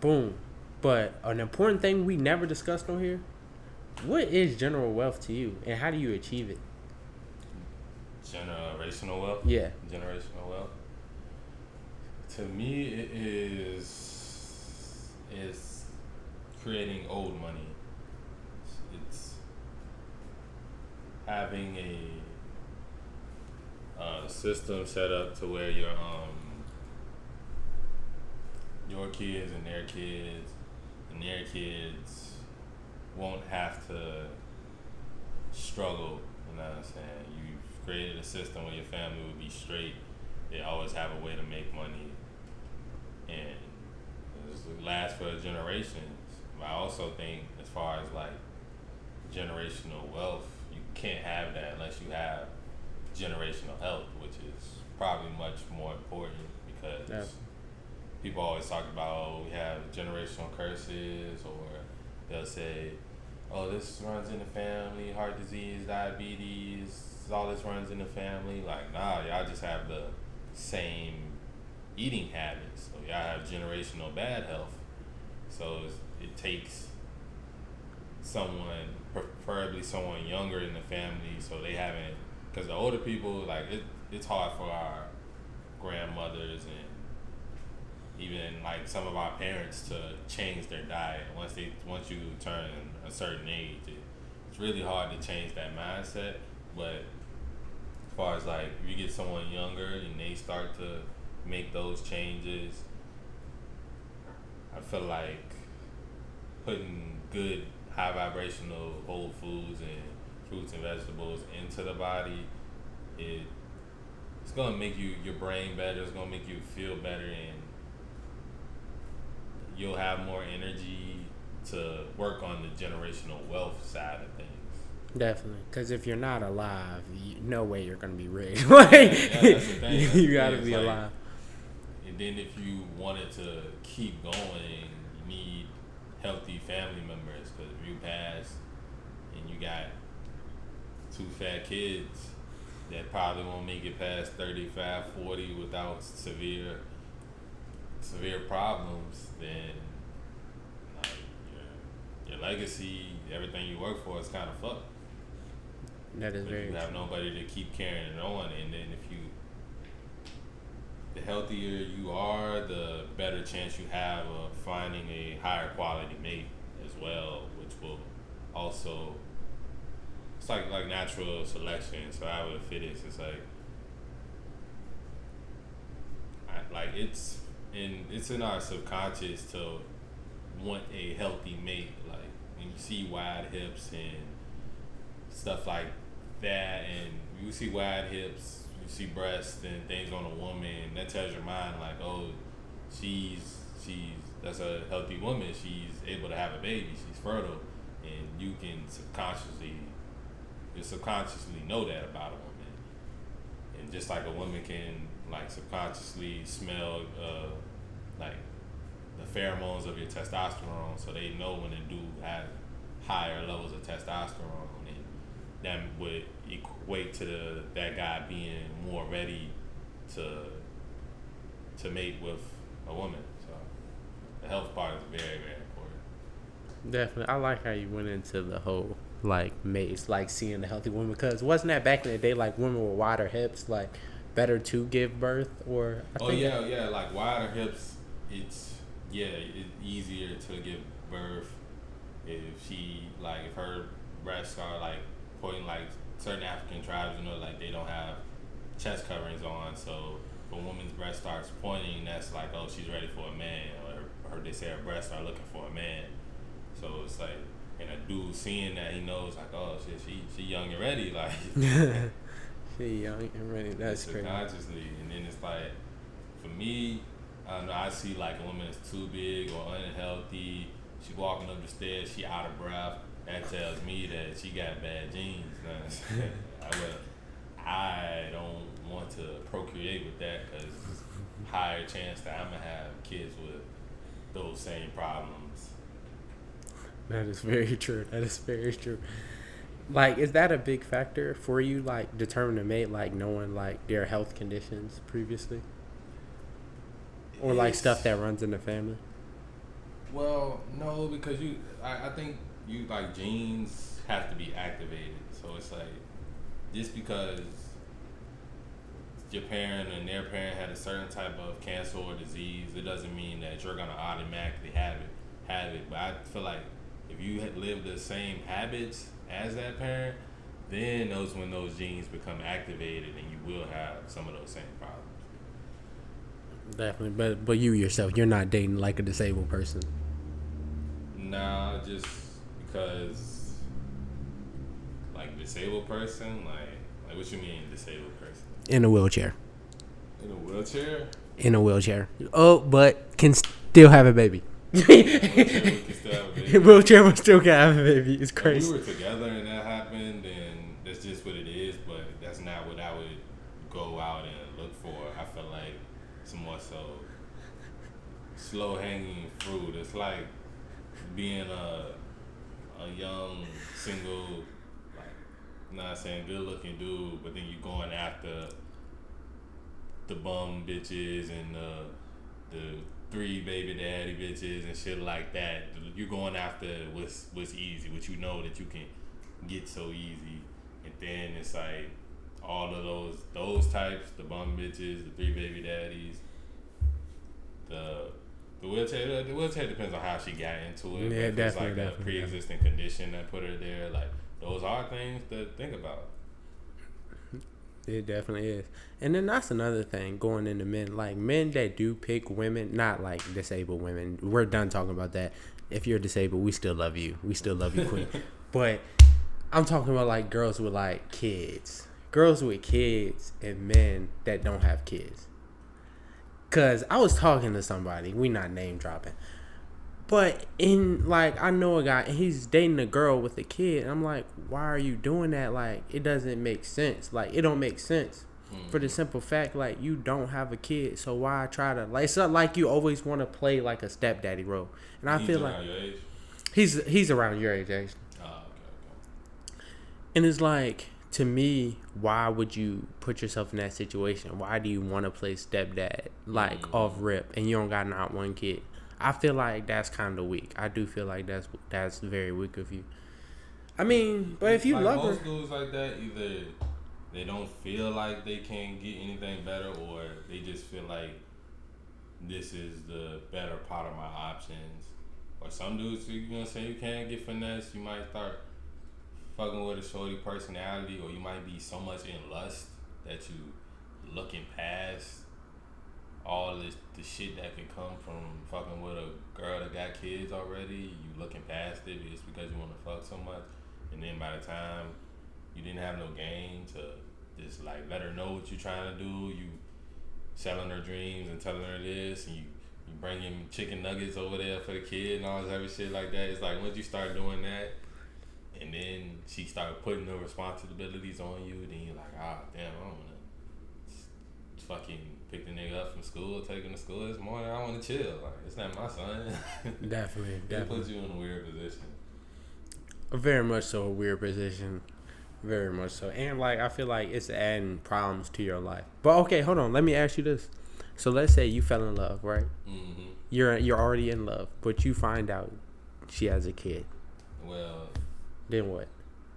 Boom. But an important thing we never discussed on here: what is general wealth to you, and how do you achieve it? Generational wealth. Yeah. Generational wealth. To me, it is creating old money. It's having a system set up to where your kids and their kids won't have to struggle. You know what I'm saying? You've created a system where your family will be straight. They always have a way to make money, and it lasts for generations. But I also think, as far as like generational wealth, you can't have that unless you have generational health, which is probably much more important Yeah. because people always talk about, oh, we have generational curses, or they'll say, oh, this runs in the family, heart disease, diabetes, all this runs in the family. Like, nah, y'all just have the same eating habits. So y'all have generational bad health. So it takes someone, preferably someone younger in the family, so they haven't, because the older people, like, it's hard for our grandmothers and even like some of our parents to change their diet once you turn a certain age. It's really hard to change that mindset. But as far as like, if you get someone younger and they start to make those changes, I feel like putting good high vibrational whole foods and fruits and vegetables into the body, it it's gonna make your brain better. It's gonna make you feel better, and you'll have more energy to work on the generational wealth side of things. Definitely, because if you're not alive, no way you're gonna be rich. Yeah, Like yeah, that's the thing. That's the you thing. gotta It's be like, alive. and then if you wanted to keep going, you need healthy family members. Because if you pass and you got two fat kids that probably won't make it past 35, 40 without severe problems, then like your legacy, everything you work for is kind of fucked. That is Because very you have true. nobody to keep carrying it on, and then the healthier you are, the better chance you have of finding a higher quality mate as well, which will also, it's like natural selection. So how it fit is, it's like like it's in our subconscious to want a healthy mate. Like when you see wide hips and stuff like that, and you see wide hips, you see breasts and things on a woman, that tells your mind like, oh, she's that's a healthy woman. She's able to have a baby. She's fertile, and you subconsciously know that about a woman. And just like a woman can like subconsciously smell like the pheromones of your testosterone, so they know when a dude has higher levels of testosterone, and that would equate to that guy being more ready to mate with a woman. So the health part is very, very important. Definitely, I like how you went into the whole like maze, like seeing the healthy woman. Because wasn't that back in the day, like women with wider hips, like better to give birth, or I Oh think yeah, yeah, like wider hips, it's it's easier to give birth if if her breasts are like pointing, like certain African tribes, like they don't have chest coverings on, so if a woman's breast starts pointing, that's like, oh, she's ready for a man, or they say her breasts are looking for a man. So it's like, and a dude seeing that, he knows like, oh shit, she young and ready, like she young and ready. That's crazy. subconsciously. And then it's like, for me, I don't know, I see like a woman that's too big or unhealthy. She walking up the stairs, she out of breath. That tells me that she got bad genes. You know what I'm saying? I don't want to procreate with that, because higher chance that I'm gonna have kids with those same problems. That is very true. That is very true. Like, is that a big factor for you? Like, determining a mate, like knowing like their health conditions previously, or like stuff It's that runs in the family. Well, no, because I think you like genes have to be activated. So it's like just because your parent and their parent had a certain type of cancer or disease, it doesn't mean that you're gonna automatically have it. But I feel like if you had lived the same habits as that parent, then those when those genes become activated, and you will have some of those same problems. Definitely, but you yourself, you're not dating like a disabled person Nah, just because like disabled person, like what you mean disabled person? in a wheelchair. In a wheelchair? In a wheelchair. Oh, but can still have a baby. Wheelchair we can still have a baby. Wheelchair will still can have a baby. It's crazy. If we were together and that happened, then that's just what it is. But that's not what I would go out and look for. I feel like it's more so slow hanging fruit. It's like being a young single, like not saying good looking dude, but then you going after the bum bitches and the 3 baby daddy bitches and shit like that. You're going after what's easy, what you know that you can get so easy, and then it's like all of those types, the bum bitches, the 3 baby daddies, the wheelchair depends on how she got into it. Yeah, if definitely. It's like definitely, a pre-existing condition that put her there. Like those are things to think about. It definitely is. And then that's another thing going into men. Like men that do pick women, not like disabled women. We're done talking about that. If you're disabled, we still love you. We still love you, queen. But I'm talking about like girls with like kids. Girls with kids and men that don't have kids. Cause I was talking to somebody. We not name dropping. But in like I know a guy and he's dating a girl with a kid. And I'm like, why are you doing that? Like it doesn't make sense. Like it don't make sense for the simple fact like you don't have a kid. So why try to like it's not like you always want to play like a stepdaddy role. And I feel like your age? he's around your age actually. Oh, okay. And it's like to me, why would you put yourself in that situation? Why do you want to play stepdad like off rip and you don't got not one kid? I feel like that's kind of weak. I do feel like that's very weak of you. I mean, but if you like love her, most dudes like that, either they don't feel like they can get anything better, or they just feel like this is the better part of my options. Or some dudes, you know what I'm saying, you can't get finesse. You might start fucking with a shorty personality, or you might be so much in lust that you looking past all the shit that can come from fucking with a girl that got kids already. You looking past it just because you want to fuck so much, and then by the time you didn't have no game to just like let her know what you trying to do, you selling her dreams and telling her this, and you bringing chicken nuggets over there for the kid and all this other shit like that. It's like once you start doing that, and then she started putting the responsibilities on you, then you're like, ah, damn, I don't wanna fucking pick the nigga up from school, take him to school this morning. I want to chill. Like it's not my son. definitely. It puts you in a weird position. Very much so a weird position. Very much so. And like I feel like it's adding problems to your life. But okay, hold on. Let me ask you this. So let's say you fell in love, right? Mm-hmm. You're already in love, but you find out she has a kid. Well, Then what?